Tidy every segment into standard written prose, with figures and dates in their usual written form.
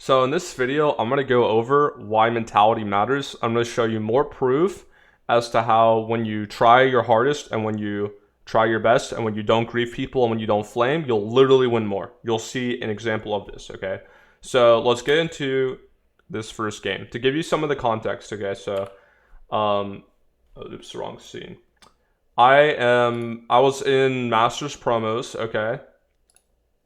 So in this video, I'm going to go over why mentality matters. I'm going to show you more proof as to how when you try your hardest and when you try your best and when you don't grief people and when you don't flame, you'll literally win more. You'll see an example of this, okay? So let's get into this first game. To give you some of the context, okay? So, oops, wrong scene. I was in Masters promos, okay?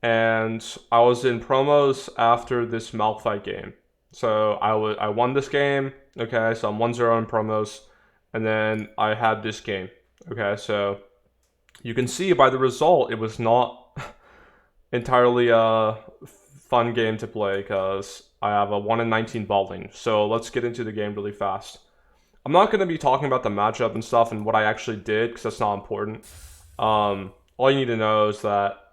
And I was in promos after this Malphite game. So I won this game, okay, so I'm 1-0 in promos, and then I had this game, okay, so you can see by the result it was not entirely a fun game to play because I have a 1 in 19 ball lane. So let's get into the game really fast. I'm not going to be talking about the matchup and stuff and what I actually did because that's not important. All you need to know is that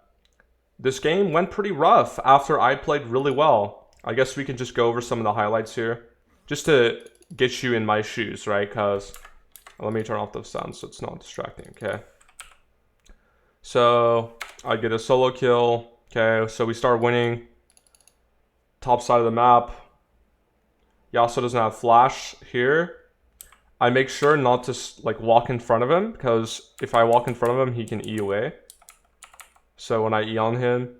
this game went pretty rough after I played really well. I guess we can just go over some of the highlights here. Just to get you in my shoes, right? Because, let me turn off the sound so it's not distracting, okay? So, I get a solo kill. Okay, so we start winning. Top side of the map. Yasuo doesn't have flash here. I make sure not to like walk in front of him, because if I walk in front of him, he can E away. So when I E on him,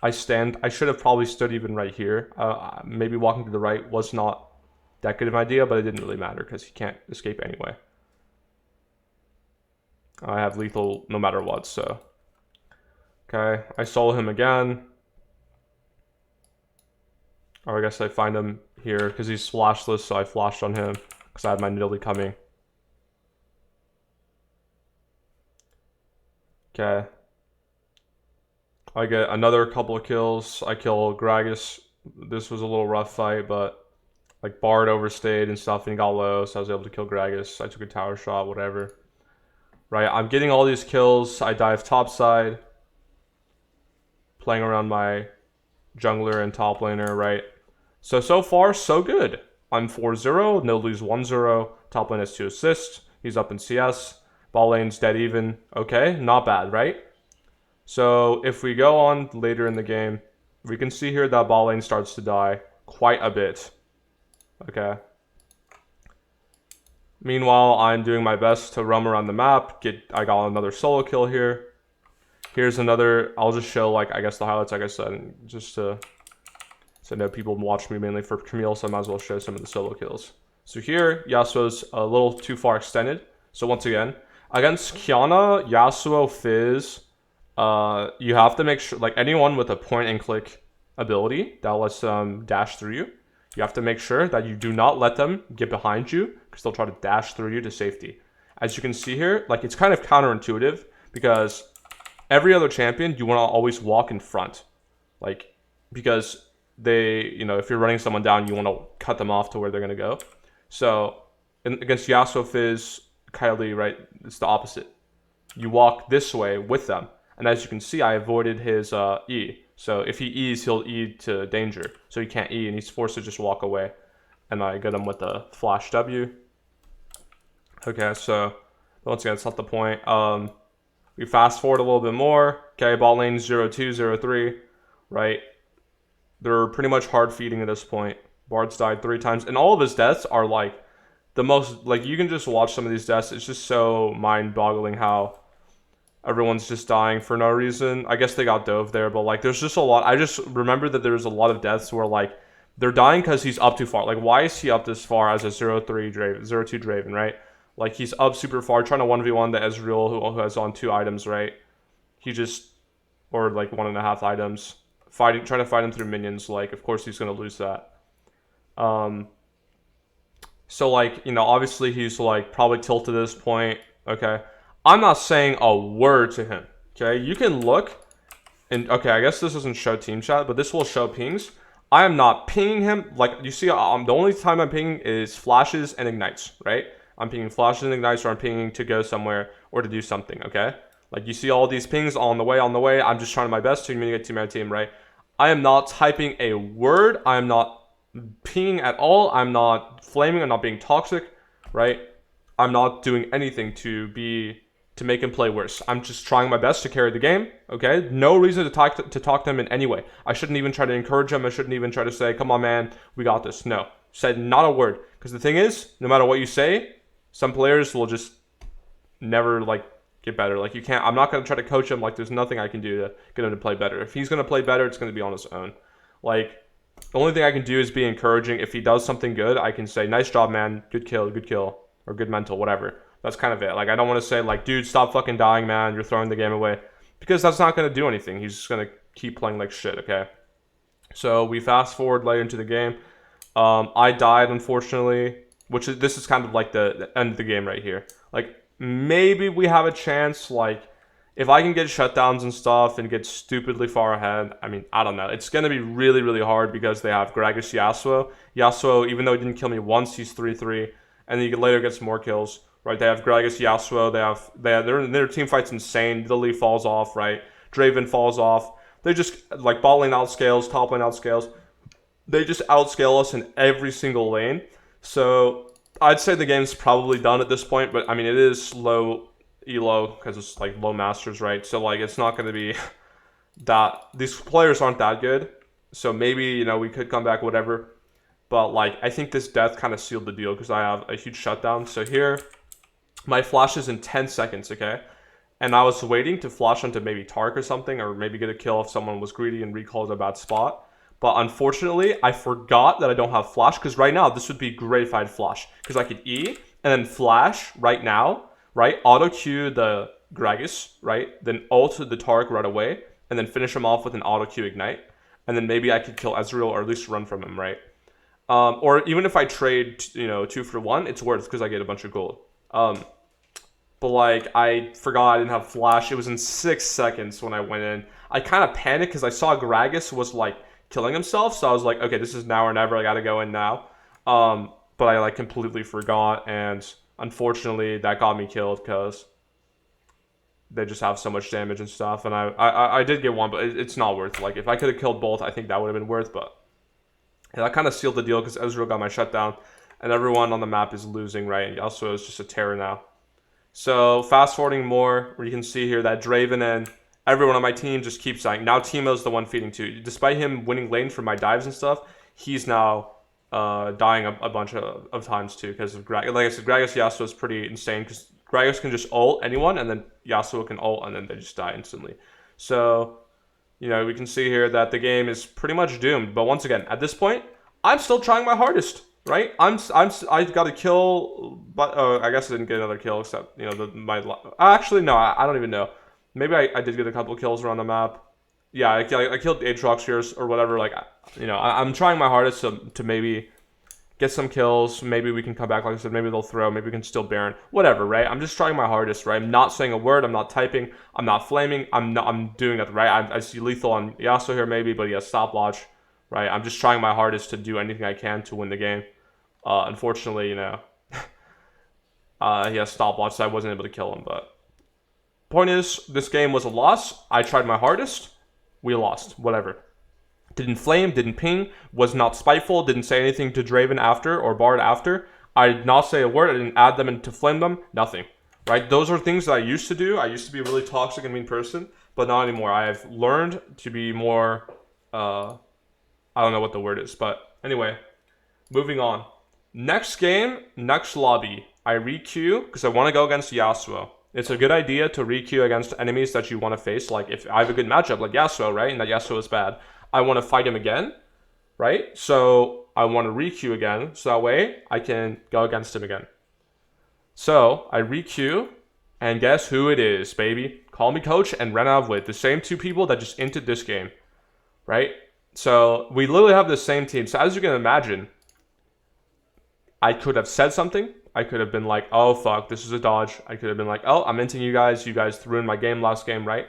I stand. I should have probably stood even right here. Maybe walking to the right was not that good of an idea, but it didn't really matter because he can't escape anyway. I have lethal no matter what, so. Okay, I solo him again. Or I guess I find him here because he's flashless, so I flashed on him because I had my Nidalee coming. Okay. I get another couple of kills. I kill Gragas. This was a little rough fight, but like Bard overstayed and stuff and got low, so I was able to kill Gragas. I took a tower shot, whatever. Right, I'm getting all these kills. I dive topside. Playing around my jungler and top laner, right? So far, so good. I'm 4-0, no lose 1-0. Top lane has 2 assists. He's up in CS. Ball lane's dead even. Okay, not bad, right? So if we go on later in the game, we can see here that ball lane starts to die quite a bit. Okay. Meanwhile, I'm doing my best to roam around the map. I got another solo kill here. Here's another. I'll just show I guess the highlights, like I said, just to so I know people watch me mainly for Camille, so I might as well show some of the solo kills. So here, Yasuo's a little too far extended. So once again, against Qiyana, Yasuo, Fizz, you have to make sure, like anyone with a point and click ability that lets them dash through you, you have to make sure that you do not let them get behind you because they'll try to dash through you to safety. As you can see here, like it's kind of counterintuitive because every other champion, you want to always walk in front. Like, because they, if you're running someone down, you want to cut them off to where they're going to go. So against Yasuo, Fizz, Kylie, right, it's the opposite. You walk this way with them. And as you can see, I avoided his E. So if he E's, he'll E to danger. So he can't E, and he's forced to just walk away. And I get him with the flash W. Okay, so once again, it's not the point. We fast forward a little bit more. Okay, ball lane 0-2, 0-3, right? They're pretty much hard feeding at this point. Bard's died 3 times. And all of his deaths are like the most, like you can just watch some of these deaths. It's just so mind-boggling how everyone's just dying for no reason. I guess they got dove there, but like there's just a lot. I just remember that there's a lot of deaths where like they're dying because he's up too far. Like why is he up this far as a 0-3 Draven, 0-2 Draven, right? Like he's up super far trying to 1v1 the Ezreal who has on 2 items, right? He just, or like 1.5 items, trying to fight him through minions. Like of course he's gonna lose that. So like, obviously he's like probably tilted at this point, okay? I'm not saying a word to him, okay? You can look, and okay, I guess this doesn't show team chat, but this will show pings. I am not pinging him. Like, you see, the only time I'm pinging is flashes and ignites, right? I'm pinging flashes and ignites, or I'm pinging to go somewhere or to do something, okay? Like, you see all these pings on the way. I'm just trying my best to communicate to my team, right? I am not typing a word. I am not pinging at all. I'm not flaming. I'm not being toxic, right? I'm not doing anything to be to make him play worse. I'm just trying my best to carry the game, okay? No reason to talk to him in any way. I shouldn't even try to encourage him. I shouldn't even try to say, come on, man, we got this. No. Said not a word. Because the thing is, no matter what you say, some players will just never, like, get better. Like, you can't, I'm not going to try to coach him. Like, there's nothing I can do to get him to play better. If he's going to play better, it's going to be on his own. Like, the only thing I can do is be encouraging. If he does something good, I can say, nice job, man. Good kill, or good mental, whatever. That's kind of it. Like, I don't want to say, like, dude, stop fucking dying, man. You're throwing the game away. Because that's not going to do anything. He's just going to keep playing like shit, okay? So we fast forward later into the game. I died, unfortunately, this is kind of like the end of the game right here. Like, maybe we have a chance, like, if I can get shutdowns and stuff and get stupidly far ahead, I mean, I don't know. It's going to be really, really hard because they have Gragas Yasuo. Yasuo, even though he didn't kill me once, he's 3-3. And then you later get some more kills, right? They have Gragas Yasuo. Their team fight's insane. Lily falls off, right? Draven falls off. They just, like, bot lane outscales, top lane outscales. They just outscale us in every single lane. So I'd say the game's probably done at this point, but I mean, it is low elo because it's like low masters, right? So like, it's not going to be that, these players aren't that good. So maybe, you know, we could come back, whatever. But like, I think this death kind of sealed the deal because I have a huge shutdown. So here, my flash is in 10 seconds, okay? And I was waiting to flash onto maybe Tark or something, or maybe get a kill if someone was greedy and recalled a bad spot. But unfortunately, I forgot that I don't have flash, because right now, this would be great if I had flash. Because I could E, and then flash right now, right? Auto Q the Gragas, right? Then ult the Tark right away, and then finish him off with an auto Q ignite. And then maybe I could kill Ezreal, or at least run from him, right? Or even if I trade, you know, 2 for 1, it's worth, because I get a bunch of gold. But like, I forgot I didn't have flash. It was in 6 seconds when I went in. I kind of panicked because I saw Gragas was like killing himself, so I was like, okay, this is now or never. I gotta go in now. But I like completely forgot, and unfortunately that got me killed because they just have so much damage and stuff. And I did get one, but it's not worth. Like, if I could have killed both, I think that would have been worth. But yeah, that kind of sealed the deal because Ezreal got my shutdown, and everyone on the map is losing, right? And Yasuo is just a terror now. So fast forwarding more, where you can see here that Draven and everyone on my team just keeps dying. Now Teemo's the one feeding too. Despite him winning lane for my dives and stuff, he's now dying a bunch of times too because of Gragas. Like I said, Gragas Yasuo is pretty insane because Gragas can just ult anyone, and then Yasuo can ult, and then they just die instantly. So, you know, we can see here that the game is pretty much doomed. But once again, at this point, I'm still trying my hardest. Right, I got a kill, but I guess I didn't get another kill except, you know, actually no, I don't even know. Maybe I did get a couple kills around the map. Yeah, I killed Aatrox here or whatever. Like, you know, I'm trying my hardest to maybe get some kills. Maybe we can come back. Like I said, maybe they'll throw. Maybe we can still Baron. Whatever, right? I'm just trying my hardest, right? I'm not saying a word. I'm not typing. I'm not flaming. I'm doing it right. I see lethal on Yasuo here maybe, but he has stopwatch. Right, I'm just trying my hardest to do anything I can to win the game. Unfortunately, you know, he has stopwatch, so I wasn't able to kill him. But point is, this game was a loss. I tried my hardest. We lost. Whatever. Didn't flame, didn't ping, was not spiteful, didn't say anything to Draven after or Bard after. I did not say a word. I didn't add them and to flame them. Nothing. Right? Those are things that I used to do. I used to be a really toxic and mean person, but not anymore. I have learned to be more... I don't know what the word is, but anyway, moving on. Next game, next lobby, I re-queue because I want to go against Yasuo. It's a good idea to re-queue against enemies that you want to face. Like, if I have a good matchup like Yasuo, right, and that Yasuo is bad, I want to fight him again, right? So I want to re-queue again, so that way I can go against him again. So I re-queue, and guess who it is, baby? Call me coach and Renav with the same 2 people that just entered this game, right? So we literally have the same team. So as you can imagine, I could have said something. I could have been like, oh, fuck, this is a dodge. I could have been like, oh, I'm inting you guys. You guys ruined my game last game, right?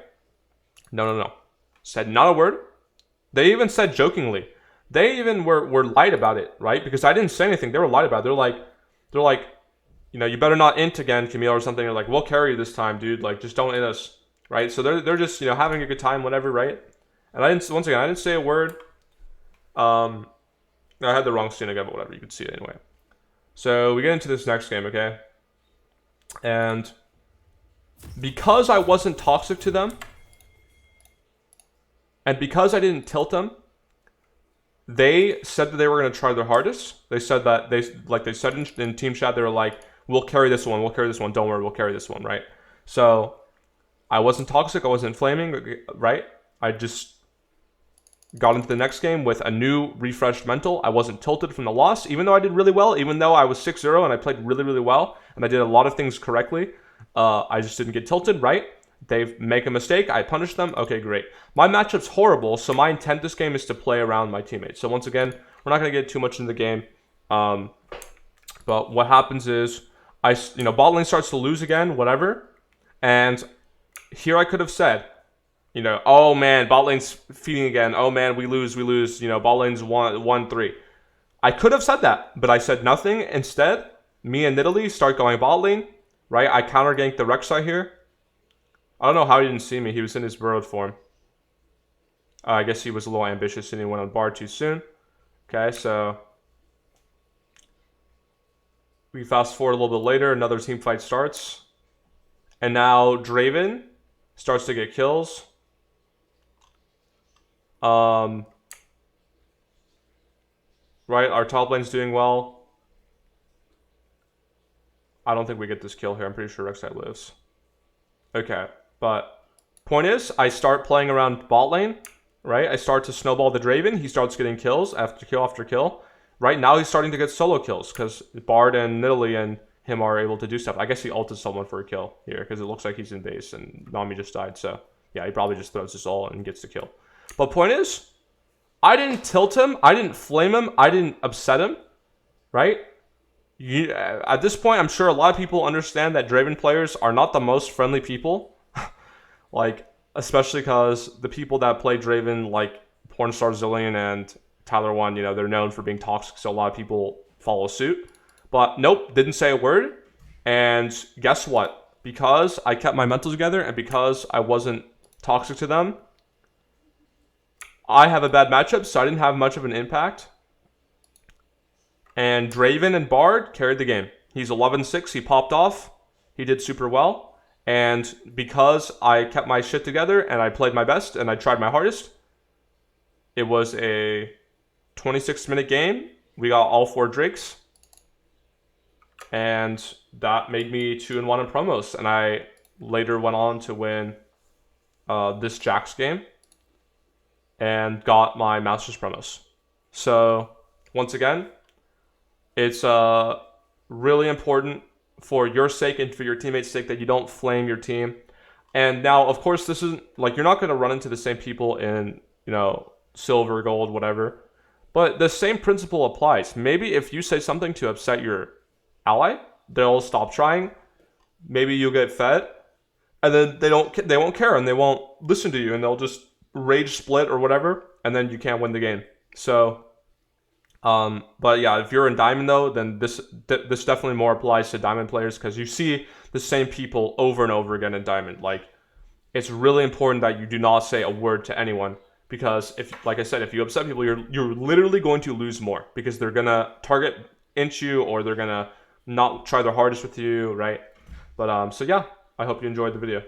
No. Said not a word. They even said jokingly. They even were lied about it, right? Because I didn't say anything. They were lied about it. They're like, you know, you better not int again, Camille, or something. They're like, we'll carry you this time, dude. Like, just don't int us, right? So they're just, you know, having a good time, whatever, right? And I didn't say a word. I had the wrong scene again, but whatever, you could see it anyway. So we get into this next game, okay? And because I wasn't toxic to them, and because I didn't tilt them, they said that they were going to try their hardest. They said that they said in team chat, they were like, we'll carry this one, don't worry, we'll carry this one, right? So I wasn't toxic, I wasn't flaming, right? I just got into the next game with a new refreshed mental. I wasn't tilted from the loss, even though I did really well, even though I was 6-0 and I played really, really well, and I did a lot of things correctly. I just didn't get tilted, right? They make a mistake, I punish them, okay, great. My matchup's horrible, so my intent this game is to play around my teammates. So once again, we're not going to get too much into the game. But what happens is, bot lane starts to lose again, whatever. And here I could have said, oh man, bot lane's feeding again. Oh man, we lose. Bot lane's 1-3. I could have said that, but I said nothing. Instead, me and Nidalee start going bot lane, right? I counter ganked the Rek'Sai here. I don't know how he didn't see me. He was in his burrowed form. I guess he was a little ambitious and he went on bar too soon. Okay, so we fast forward a little bit later. Another team fight starts. And now Draven starts to get kills. Right, our top lane's doing well. I don't think we get this kill here. I'm pretty sure Rek'Sai lives. Okay, but point is, I start playing around bot lane, right? I start to snowball the Draven. He starts getting kills after kill after kill. Right now, he's starting to get solo kills because Bard and Nidalee and him are able to do stuff. I guess he ulted someone for a kill here because it looks like he's in base and Nami just died. So yeah, he probably just throws his ult and gets the kill. But point is, I didn't tilt him. I didn't flame him. I didn't upset him, right? At this point, I'm sure a lot of people understand that Draven players are not the most friendly people. Like, especially because the people that play Draven, like Pornstar Zillion and Tyler1, they're known for being toxic, so a lot of people follow suit. But nope, didn't say a word. And guess what? Because I kept my mental together and because I wasn't toxic to them, I have a bad matchup, so I didn't have much of an impact. And Draven and Bard carried the game. He's 11-6. He popped off. He did super well. And because I kept my shit together and I played my best and I tried my hardest, it was a 26-minute game. We got all 4 Drakes. And that made me 2-1 in promos. And I later went on to win this Jax game and got my Masters promos. So, once again, it's really important for your sake and for your teammates' sake that you don't flame your team. And now, of course, this isn't like you're not going to run into the same people in, silver, gold, whatever. But the same principle applies. Maybe if you say something to upset your ally, they'll stop trying. Maybe you'll get fed, and then they won't care and they won't listen to you and they'll just rage split or whatever, and then you can't win the game. So, but yeah, if you're in Diamond though, then this definitely more applies to Diamond players because you see the same people over and over again in Diamond. Like, it's really important that you do not say a word to anyone because like I said, if you upset people, you're literally going to lose more because they're gonna target inch you or they're gonna not try their hardest with you, right? But so yeah, I hope you enjoyed the video.